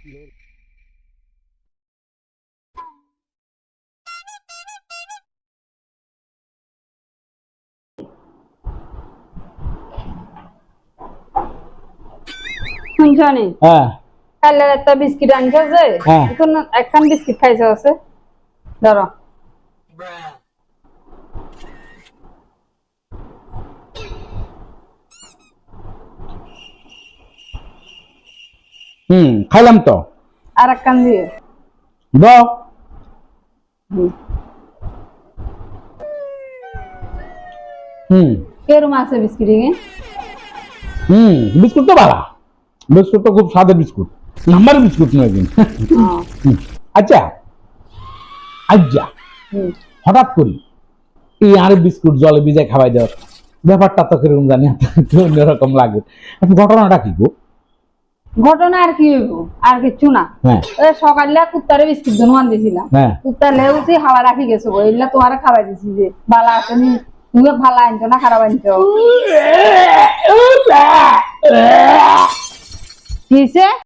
শুনছনি কালের একটা বিস্কিট আনছে যে এখন একখান বিস্কিট খাইছে আছে ধরো খাইলাম তো আর একখান দিয়ে দাও কেরম আছে বিস্কিট বিস্কুট তো ভালো বিস্কুট তো খুব স্বাদের বিস্কুট নাম্বার বিস্কুট নয় কিন্তু আচ্ছা আজ্জা হঠাৎ করি এই আর বিস্কুট জলে ভিজায় খাওয়াই দেওয়ার ব্যাপারটা তো কিরকম জানি অন্যরকম লাগে ঘটনাটা কি গো ঘটনা আর কি হইব আর কিছু না সকালে কুত্তারে বিস্কিট দোকান দিয়েছিলাম কুত্তা লেউছি হাওয়া রাখি গেছে গো এগুলা তোমার খাওয়াই দিছি যে বালা আছে নি তুমি ভালো আনছো না খারাপ আনছো কিসে